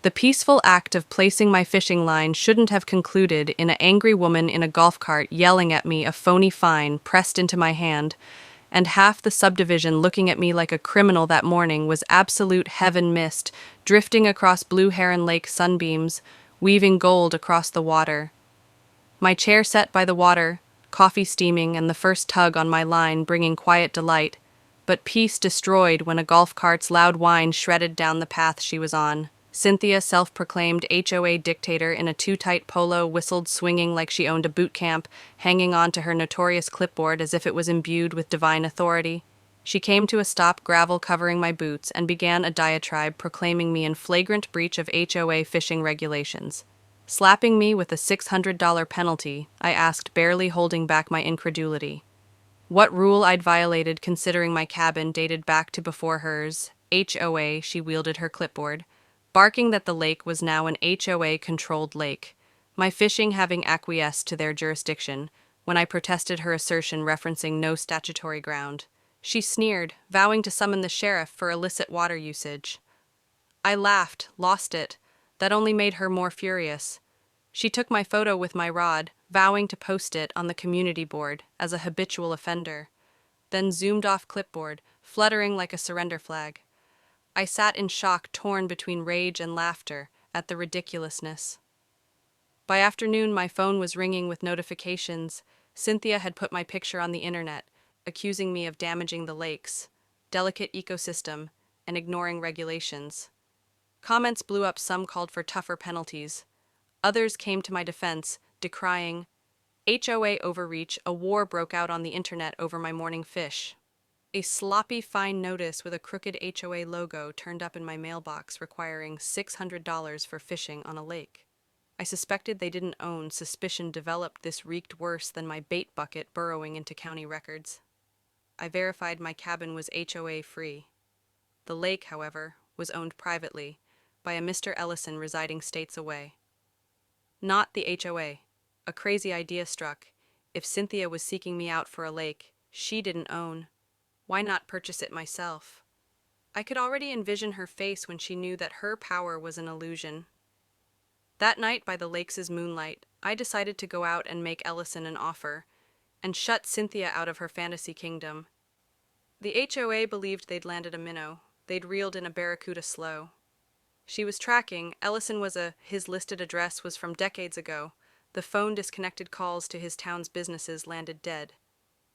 The peaceful act of placing my fishing line shouldn't have concluded in an angry woman in a golf cart yelling at me a phony fine pressed into my hand, and half the subdivision looking at me like a criminal that morning was absolute heaven mist, drifting across Blue Heron Lake sunbeams, weaving gold across the water. My chair set by the water, coffee steaming, and the first tug on my line bringing quiet delight, but peace destroyed when a golf cart's loud whine shredded down the path she was on. Cynthia, self-proclaimed HOA dictator in a too-tight polo, whistled swinging like she owned a boot camp, hanging on to her notorious clipboard as if it was imbued with divine authority. She came to a stop, gravel covering my boots, and began a diatribe proclaiming me in flagrant breach of HOA fishing regulations. Slapping me with a $600 penalty, I asked, barely holding back my incredulity. What rule I'd violated, considering my cabin dated back to before hers. HOA, she wielded her clipboard, barking that the lake was now an HOA-controlled lake, my fishing having acquiesced to their jurisdiction, when I protested her assertion referencing no statutory ground. She sneered, vowing to summon the sheriff for illicit water usage. I laughed, lost it. That only made her more furious. She took my photo with my rod, vowing to post it on the community board as a habitual offender, then zoomed off clipboard, fluttering like a surrender flag. I sat in shock, torn between rage and laughter at the ridiculousness. By afternoon, my phone was ringing with notifications. Cynthia had put my picture on the internet, accusing me of damaging the lake's delicate ecosystem and ignoring regulations. Comments blew up. Some called for tougher penalties. Others came to my defense, decrying HOA overreach. A war broke out on the internet over my morning fish. A sloppy fine notice with a crooked HOA logo turned up in my mailbox, requiring $600 for fishing on a lake. I suspected they didn't own. Suspicion developed. This reeked worse than my bait bucket burrowing into county records. I verified my cabin was HOA free. The lake, however, was owned privately by a Mr. Ellison residing states away. Not the HOA. A crazy idea struck. If Cynthia was seeking me out for a lake she didn't own, why not purchase it myself? I could already envision her face when she knew that her power was an illusion. That night, by the lake's moonlight, I decided to go out and make Ellison an offer, and shut Cynthia out of her fantasy kingdom. The HOA believed they'd landed a minnow. They'd reeled in a barracuda slow. She was tracking. His listed address was from decades ago. The phone disconnected. Calls to his town's businesses landed dead.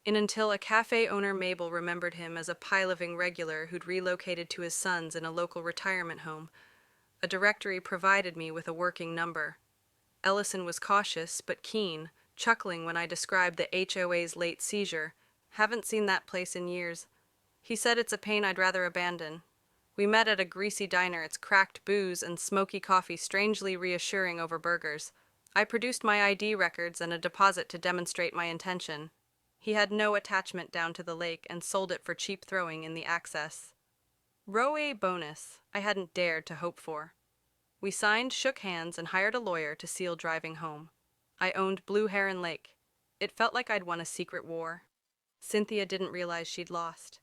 Until a cafe owner, Mabel, remembered him as a pie-living regular who'd relocated to his sons in a local retirement home. A directory provided me with a working number. Ellison was cautious but keen, chuckling when I described the HOA's late seizure. Haven't seen that place in years. He said it's a pain I'd rather abandon. We met at a greasy diner, its cracked booze and smoky coffee strangely reassuring over burgers. I produced my ID records and a deposit to demonstrate my intention. He had no attachment down to the lake and sold it for cheap throwing in the access. Roe bonus I hadn't dared to hope for. We signed, shook hands, and hired a lawyer to seal driving home. I owned Blue Heron Lake. It felt like I'd won a secret war. Cynthia didn't realize she'd lost.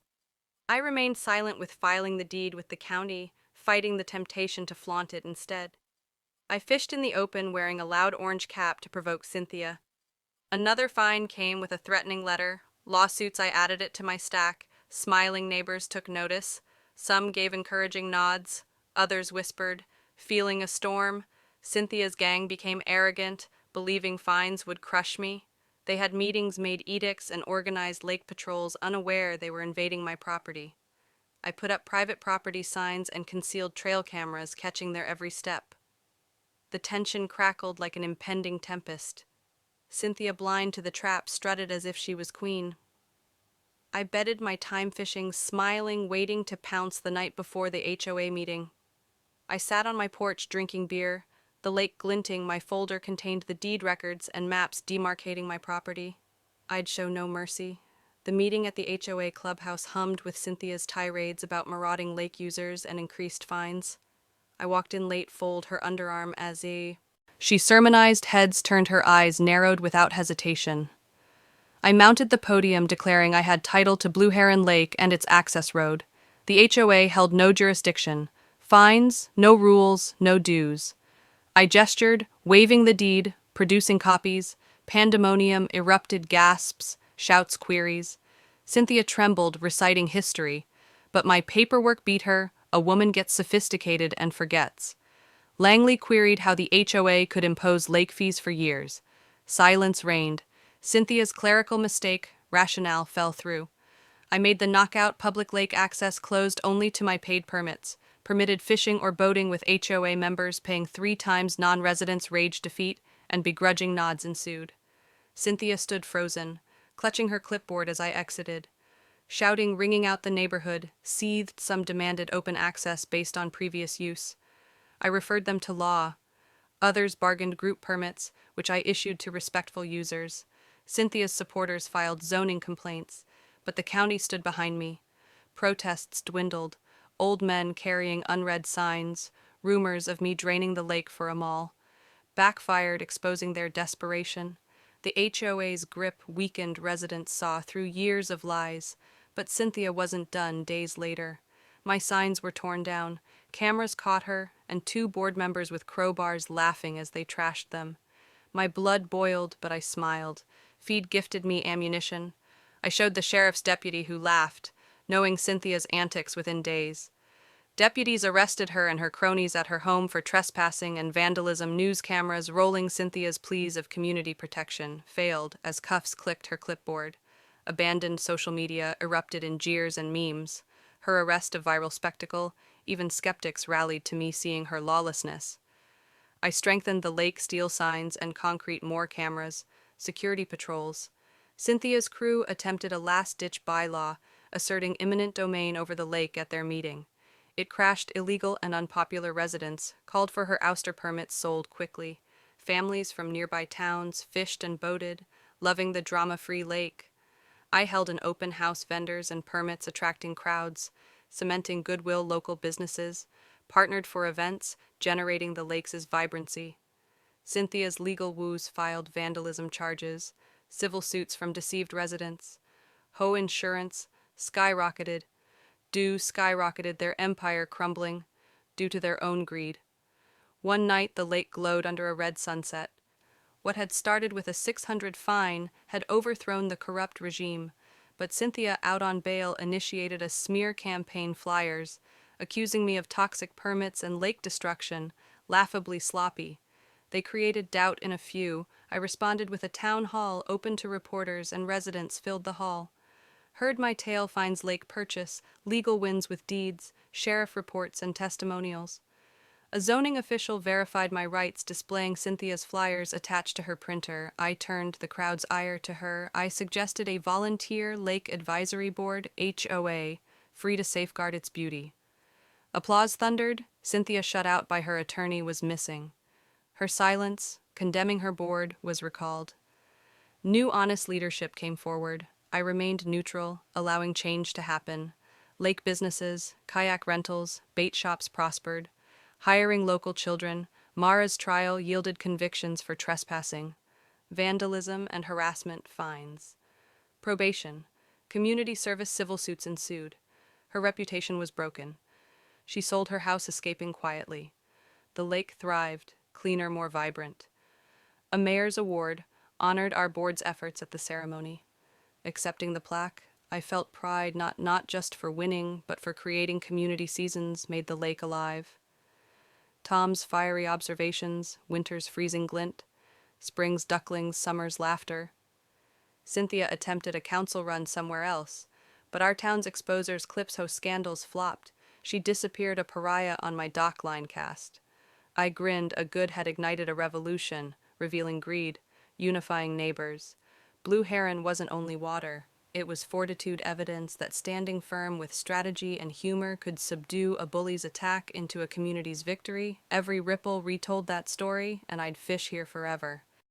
I remained silent, with filing the deed with the county, fighting the temptation to flaunt it instead. I fished in the open, wearing a loud orange cap to provoke Cynthia. Another fine came with a threatening letter. Lawsuits, I added it to my stack. Smiling neighbors took notice. Some gave encouraging nods. Others whispered. Feeling a storm, Cynthia's gang became arrogant, believing fines would crush me. They had meetings, made edicts, and organized lake patrols, unaware they were invading my property. I put up private property signs and concealed trail cameras, catching their every step. The tension crackled like an impending tempest. Cynthia, blind to the trap, strutted as if she was queen. I bedded my time fishing, smiling, waiting to pounce the night before the HOA meeting. I sat on my porch drinking beer, the lake glinting. My folder contained the deed records and maps demarcating my property. I'd show no mercy. The meeting at the HOA clubhouse hummed with Cynthia's tirades about marauding lake users and increased fines. I walked in late, fold her underarm as a... She sermonized, heads turned, her eyes narrowed without hesitation. I mounted the podium, declaring I had title to Blue Heron Lake and its access road. The HOA held no jurisdiction. Fines, no rules, no dues. I gestured, waving the deed, producing copies. Pandemonium erupted, gasps, shouts, queries. Cynthia trembled, reciting history. But my paperwork beat her. A woman gets sophisticated and forgets. Langley queried how the HOA could impose lake fees for years. Silence reigned. Cynthia's clerical mistake, rationale, fell through. I made the knockout public lake access closed only to my paid permits, permitted fishing or boating with HOA members paying 3 times non-residents' rage defeat, and begrudging nods ensued. Cynthia stood frozen, clutching her clipboard as I exited. Shouting ringing out the neighborhood, seethed some demanded open access based on previous use. I referred them to law. Others bargained group permits, which I issued to respectful users. Cynthia's supporters filed zoning complaints, but the county stood behind me. Protests dwindled, old men carrying unread signs, rumors of me draining the lake for a mall. Backfired, exposing their desperation. The HOA's grip weakened, residents saw through years of lies, but Cynthia wasn't done days later. My signs were torn down, cameras caught her, and 2 board members with crowbars laughing as they trashed them. My blood boiled, but I smiled. Feed gifted me ammunition. I showed the sheriff's deputy, who laughed, knowing Cynthia's antics within days. Deputies arrested her and her cronies at her home for trespassing and vandalism. News cameras rolling Cynthia's pleas of community protection failed as cuffs clicked her clipboard. Abandoned social media erupted in jeers and memes. Her arrest a viral spectacle, even skeptics rallied to me seeing her lawlessness. I strengthened the lake steel signs and concrete more cameras, security patrols. Cynthia's crew attempted a last-ditch bylaw, asserting eminent domain over the lake at their meeting. It crashed illegal and unpopular residents, called for her ouster permits sold quickly. Families from nearby towns fished and boated, loving the drama-free lake. I held an open house, vendors and permits attracting crowds, cementing goodwill local businesses, partnered for events, generating the lake's vibrancy. Cynthia's legal woos filed vandalism charges, civil suits from deceived residents. HOA insurance skyrocketed. Skyrocketed, their empire crumbling due to their own greed. One night the lake glowed under a red sunset. What had started with a 600 fine had overthrown the corrupt regime, but Cynthia, out on bail, initiated a smear campaign, flyers, accusing me of toxic permits and lake destruction, laughably sloppy. They created doubt in a few. I responded with a town hall open to reporters, and residents filled the hall. Heard my tale, finds lake purchase, legal wins with deeds, sheriff reports and testimonials. A zoning official verified my rights, displaying Cynthia's flyers attached to her printer. I turned the crowd's ire to her. I suggested a volunteer lake advisory board, HOA, free to safeguard its beauty. Applause thundered. Cynthia, shut out by her attorney, was missing. Her silence, condemning her board, was recalled. New honest leadership came forward. I remained neutral, allowing change to happen. Lake businesses, kayak rentals, bait shops prospered. Hiring local children, Mara's trial yielded convictions for trespassing. Vandalism and harassment, fines. Probation, community service, civil suits ensued. Her reputation was broken. She sold her house, escaping quietly. The lake thrived, cleaner, more vibrant. A mayor's award honored our board's efforts at the ceremony. Accepting the plaque, I felt pride, not just for winning, but for creating community seasons made the lake alive. Tom's fiery observations, winter's freezing glint, spring's ducklings, summer's laughter. Cynthia attempted a council run somewhere else, but our town's exposers, clips, host scandals flopped. She disappeared, a pariah on my dock line cast. I grinned, a good had ignited a revolution, revealing greed, unifying neighbors. Blue Heron wasn't only water. It was fortitude, evidence that standing firm with strategy and humor could subdue a bully's attack into a community's victory. Every ripple retold that story, and I'd fish here forever.